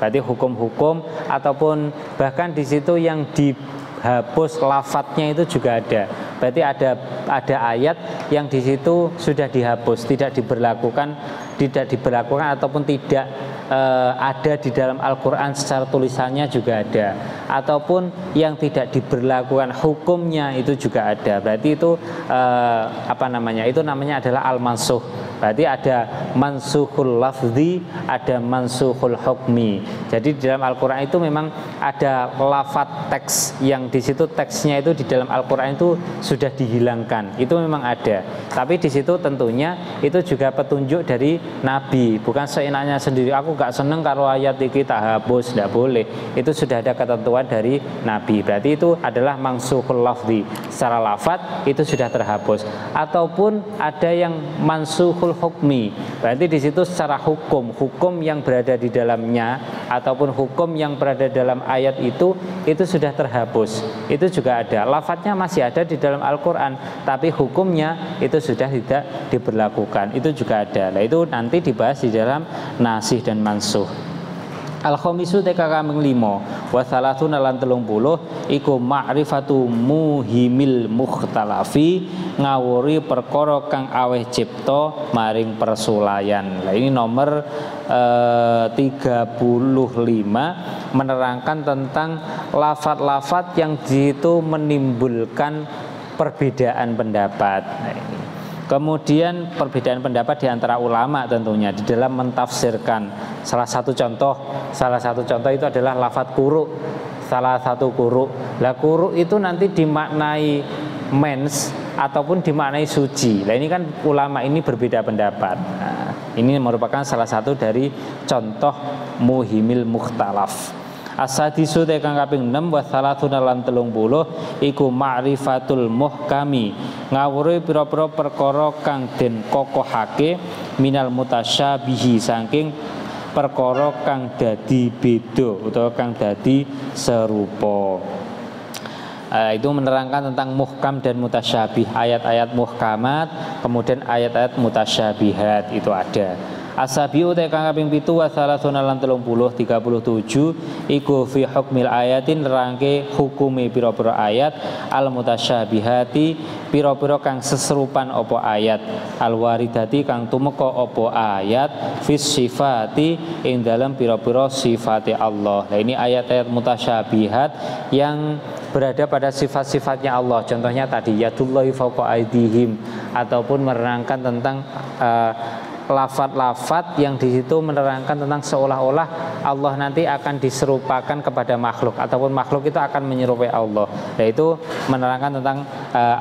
Berarti hukum-hukum ataupun bahkan di situ yang dihapus lafadznya itu juga ada. Berarti ada ayat yang di situ sudah dihapus, tidak diberlakukan ataupun tidak ada di dalam Al-Qur'an secara tulisannya juga ada, ataupun yang tidak diberlakukan hukumnya itu juga ada. Berarti itu itu namanya adalah al-mansukh. Berarti ada mansukhul lafzi, ada mansukhul hukmi. Jadi di dalam Al-Qur'an itu memang ada lafaz teks yang di situ teksnya itu di dalam Al-Qur'an itu sudah dihilangkan. Itu memang ada. Tapi di situ tentunya itu juga petunjuk dari Nabi, bukan seenaknya sendiri. Aku gak seneng kalau ayat ini tak hapus, tidak boleh. Itu sudah ada ketentuan dari Nabi. Berarti itu adalah mansukhul lafzi. Secara lafaz itu sudah terhapus. Ataupun ada yang mansukhul hukmi. Berarti di situ secara hukum yang berada di dalamnya ataupun hukum yang berada dalam ayat itu sudah terhapus. Itu juga ada. Lafadznya masih ada di dalam Al-Qur'an, tapi hukumnya itu sudah tidak diberlakukan. Itu juga ada. Nah, itu nanti dibahas di dalam nasih dan mansuh. Al-khamisu teka kaming 5 wa salatuna lan 30 iku ma'rifatu muhimil mukhtalafi, ngawuri perkara kang aweh cipta maring persulayan. Nah, ini nomor 35 menerangkan tentang lafaz-lafaz yang itu menimbulkan perbedaan pendapat. Nah, ini. Kemudian perbedaan pendapat di antara ulama tentunya di dalam mentafsirkan. Salah satu contoh itu adalah lafaz quru. Salah satu quru. Lah quru itu nanti dimaknai mens ataupun dimaknai suci. Nah, ini kan ulama ini berbeda pendapat. Nah, ini merupakan salah satu dari contoh muhimil mukhtalaf. As-sadisu tekang kaping 6 wa salatuna lan 30 iku ma'rifatul muhkami, ngawuri pira-pira perkara kang den kokohake minal mutasyabihi saking perkara kang dadi beda utawa kang dadi serupa. Itu menerangkan tentang muhkam dan mutasyabih, ayat-ayat muhkamat, kemudian ayat-ayat mutasyabihat itu ada. As-sabiu tekang kaping 7 wa salasuna lan 37 iku fi hukmil ayatin nerangke hukume pira-pira ayat al mutasyabihati, pira-pira kang seserupan apa ayat, al waridati kang tumeka apa ayat fis sifati ing dalam pira-pira sifate Allah. Nah, ini ayat-ayat mutasyabihat yang berada pada sifat-sifatnya Allah. Contohnya tadi yadullahi fawqa aydihim, ataupun menerangkan tentang lafaz-lafaz yang di situ menerangkan tentang seolah-olah Allah nanti akan diserupakan kepada makhluk ataupun makhluk itu akan menyerupai Allah. Yaitu menerangkan tentang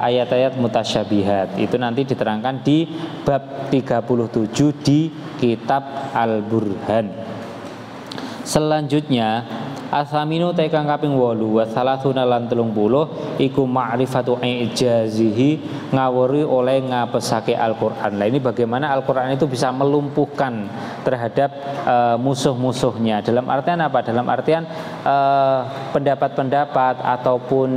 ayat-ayat mutasyabihat. Itu nanti diterangkan di bab 37 di kitab Al-Burhan. Selanjutnya As-saminu tekang kaping 8 wa salasuna lan 30 iku ma'rifatu ijazihi, ngawuri oleh ngapesake Al-Qur'an. Nah, ini bagaimana Al-Qur'an itu bisa melumpuhkan terhadap musuh-musuhnya. Dalam artian apa? Dalam artian pendapat-pendapat ataupun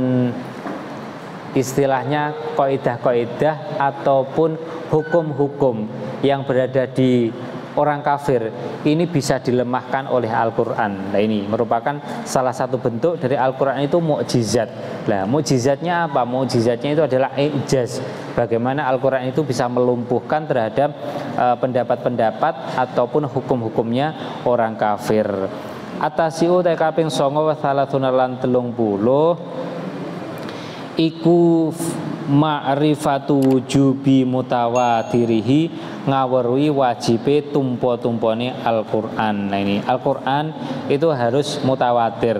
istilahnya kaidah-kaidah ataupun hukum-hukum yang berada di orang kafir ini bisa dilemahkan oleh Al-Qur'an. Nah, ini merupakan salah satu bentuk dari Al-Qur'an itu mukjizat. Nah, mukjizatnya apa? Mukjizatnya itu adalah ijaz. Bagaimana Al-Qur'an itu bisa melumpuhkan terhadap pendapat-pendapat ataupun hukum-hukumnya orang kafir. Atasiu te kaping 9 wa salasuna lan 30 iku ma'rifatu wujubi mutawatirihi, ngaweruhi wajibe tumpo-tumpone Al-Qur'an. Nah, ini Al-Qur'an itu harus mutawatir.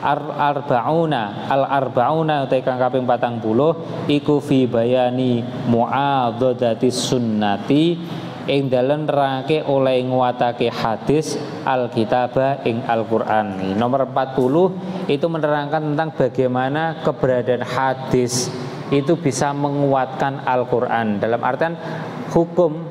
Al-arba'una kang kaping 40 iku fi bayani mu'adhadati sunnati, ing dalem nerangake oleh nguatake hadis al-kitaba ing Al-Qur'an. Nomor 40 itu menerangkan tentang bagaimana keberadaan hadis itu bisa menguatkan Al-Qur'an. Dalam artian hukum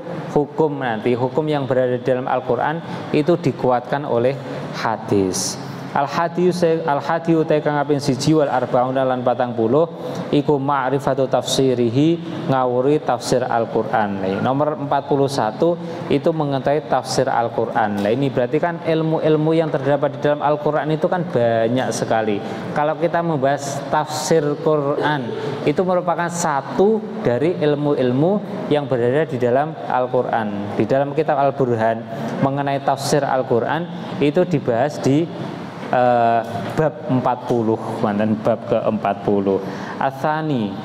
yang berada di dalam Al-Qur'an itu dikuatkan oleh hadis. Al-hadiyu tekang kaping 1 wal arba'una lan 40 iku ma'rifatu tafsirihi, ngawuri tafsir Al-Qur'an. Nomor 41 itu mengetahui tafsir Al-Qur'an. Nah, ini berarti kan ilmu-ilmu yang terdapat di dalam Al-Qur'an itu kan banyak sekali. Kalau kita membahas tafsir Qur'an, itu merupakan satu dari ilmu-ilmu yang berada di dalam Al-Qur'an. Di dalam kitab Al-Burhan mengenai tafsir Al-Qur'an itu dibahas di bab 40, mantan bab ke-40. Asani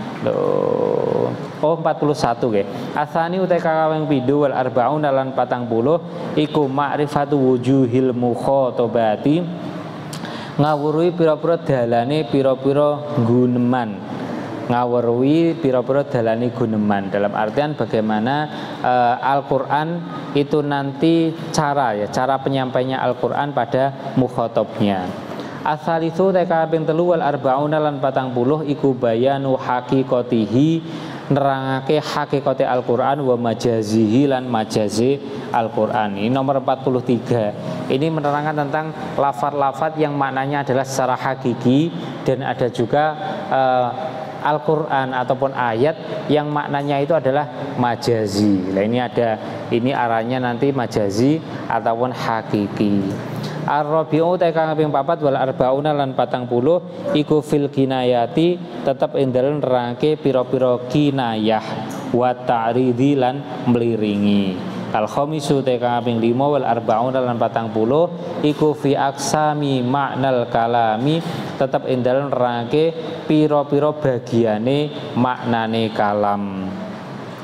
41 nggih. Asani utai kakawing pindho wal arbaun lan 40 iku ma'rifatu wujuhil mukhatabati ngawruhi pira-pira dalane pira-pira guneman. Ngawruhi pira-pira dalane guneman dalam artian bagaimana Al-Qur'an itu nanti cara penyampainya Al-Qur'an pada mukhatabnya. Asalisu teka ping 3 wal arbauna lan 40 iku bayanu haqiqatihi nerangake hakikate Al-Qur'an wa majazihi lan majazi Al-Qur'an. Ini nomor 43. Ini menerangkan tentang lafaz-lafaz yang maknanya adalah secara hakiki dan ada juga Al-Qur'an ataupun ayat yang maknanya itu adalah majazi. Nah, ini arahnya nanti majazi ataupun hakiki. Ar-rabi'u kang kaping 4 wal arbauna lan 40 iku fil kinayati tetep ing dalem nerangke pira-pira kinayah wa ta'ridi lan mliringi. Al-khamisu kang kaping 5 wal arbauna lan 40 iku fi aksami maknal kalami tetep ing dalem nerangke pira-pira bagiane maknane kalam.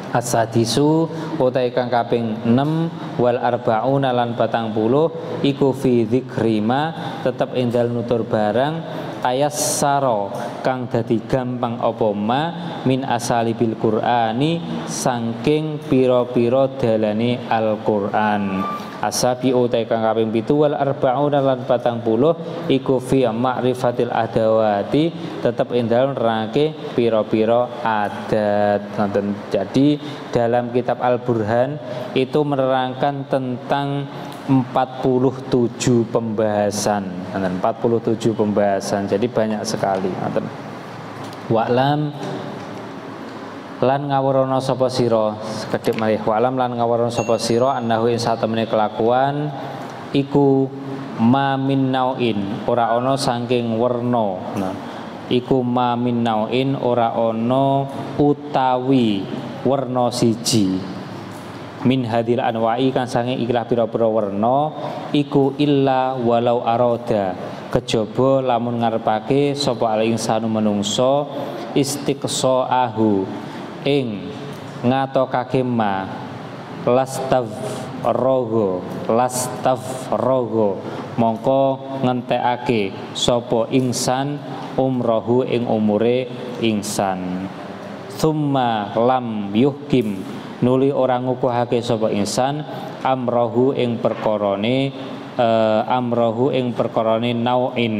As-sadisu utai kang kaping 6 wal arbauna lan 40 iku fi dzikrima tetep ing dalem nutur barang tayassara kang dadi gampang apa ma min asalibil Qur'ani saking pira-pira dalane Al-Qur'an. Asabi utai kang kaping 7 wal arbauna lan 40 iku fi ma'rifatil adawati tetep ing dalem nerangke pira-pira adat. Jadi dalam kitab Al-Burhan itu menerangkan tentang 47 pembahasan. 47 pembahasan. Jadi banyak sekali. Wa'lam lan ngawurana sapa sira sekedhip malih walam lan ngawurana sapa sira annahu ing satemene kelakuan iku ma min nauin ora ana saking werna. Iku ma min nauin ora ana utawi werna siji min hadil anwa'i kan sange ikhlas pira-pira werna iku illa walau aroda kejaba lamun ngarepake sapa al insanu menungso istiqsaahu ing ngatokake ma lastafrogo mongko ngentekake sapa ingsan umrohu ing umure ingsan. Summa lam yuhkim nuli ora ngukuhake sapa insan amrohu ing perkarane nauin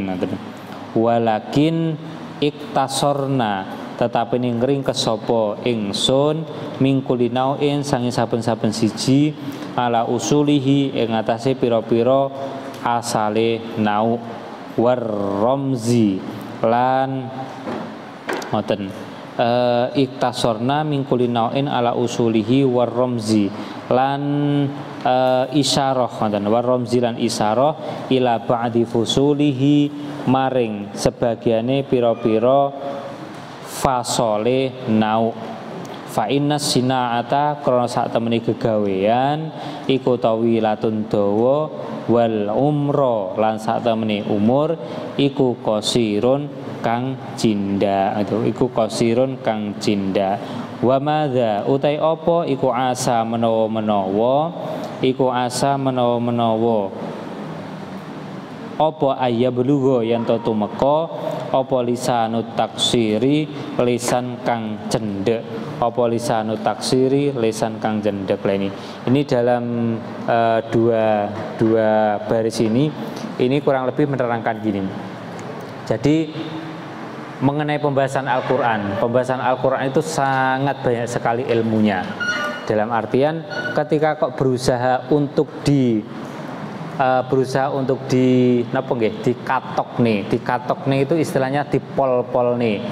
walakin iktasorna tetapi ningring kesopo ingsun mingkuli nauin sangi saben-saben siji ala usulihi ing atase pira-pira asale nau war romzi lan ngoten iktasorna mingkuli nauin ala usulihi war romzi lan isyarah ngoten war romzi lan isyarah ila ba'di fusulihi maring sebagiane pira-pira fasole nau fa inna sina'ata krana sak temene gegawean iku tawilatun dawa wal umra lan sak temene umur iku qasirun kang cinda iku qasirun kang cinda. Wa madza utai apa iku asa menawa-menawa apa ayyablugo yen to tumeka apa lisanut taksiri lisan kang cendek lisan kang cendek. Ini dalam dua baris ini kurang lebih menerangkan gini. Jadi mengenai pembahasan Al-Qur'an itu sangat banyak sekali ilmunya. Dalam artian ketika kok berusaha untuk dikatok nih itu istilahnya dipol-pol nih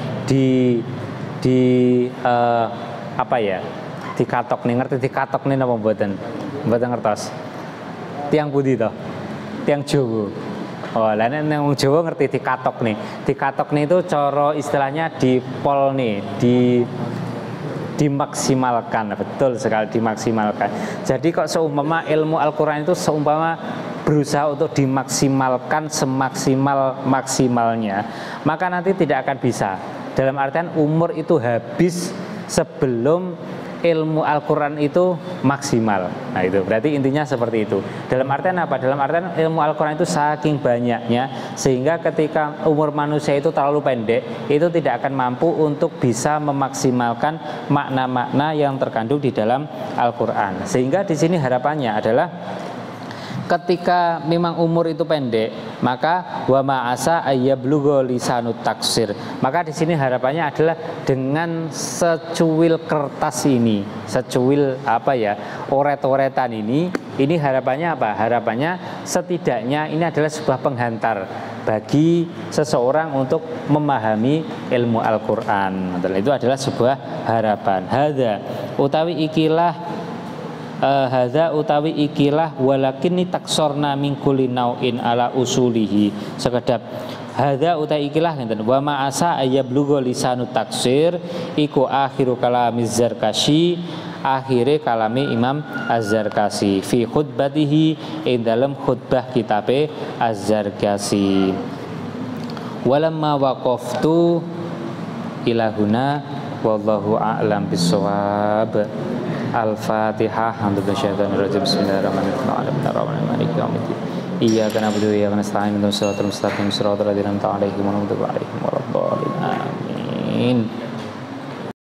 dikatok nih, ngerti dikatok nih napa mboten ngertos tiang budi toh tiang Jawa. Oh, lah nek wong Jawa ngerti dikatok nih itu cara istilahnya dipol nih dimaksimalkan, betul sekali dimaksimalkan. Jadi kok seumpama ilmu Al-Qur'an itu berusaha untuk dimaksimalkan semaksimal-maksimalnya, maka nanti tidak akan bisa. Dalam artian umur itu habis sebelum ilmu Al-Quran itu maksimal. Nah itu berarti intinya seperti itu. Dalam artian apa? Dalam artian ilmu Al-Quran itu saking banyaknya sehingga ketika umur manusia itu terlalu pendek, itu tidak akan mampu untuk bisa memaksimalkan makna-makna yang terkandung di dalam Al-Quran. Sehingga di sini harapannya adalah ketika memang umur itu pendek, maka wa ma'asa ayyablugha lisanut taksir. Maka di sini harapannya adalah dengan secuil kertas ini, secuil oret-oretan ini harapannya apa? Harapannya setidaknya ini adalah sebuah penghantar bagi seseorang untuk memahami ilmu Al-Qur'an. Itu adalah sebuah harapan. Hadza utawi ikilah walakinni taksorna min kulli nau'in ala usulihi. Sekedap hadza utawi ikilah ngenten wa ma'asa ayablugha lisanut taksir iku akhiru kalamiz Zarkashi, akhire kalame Imam Az-Zarkashi fi khutbatihi ing dalam khutbah kitabe Az-Zarkashi. Walamma waqaftu ilahuna wallahu a'lam bissawab. Al-Fatihah. Bismillahirrahmanirrahim. Iyyaka na'budu wa iyyaka nasta'in. Ihdinas siratal mustaqim. Shiratal ladzina an'amta 'alaihim ghairil maghdubi 'alaihim waladdallin. Amin.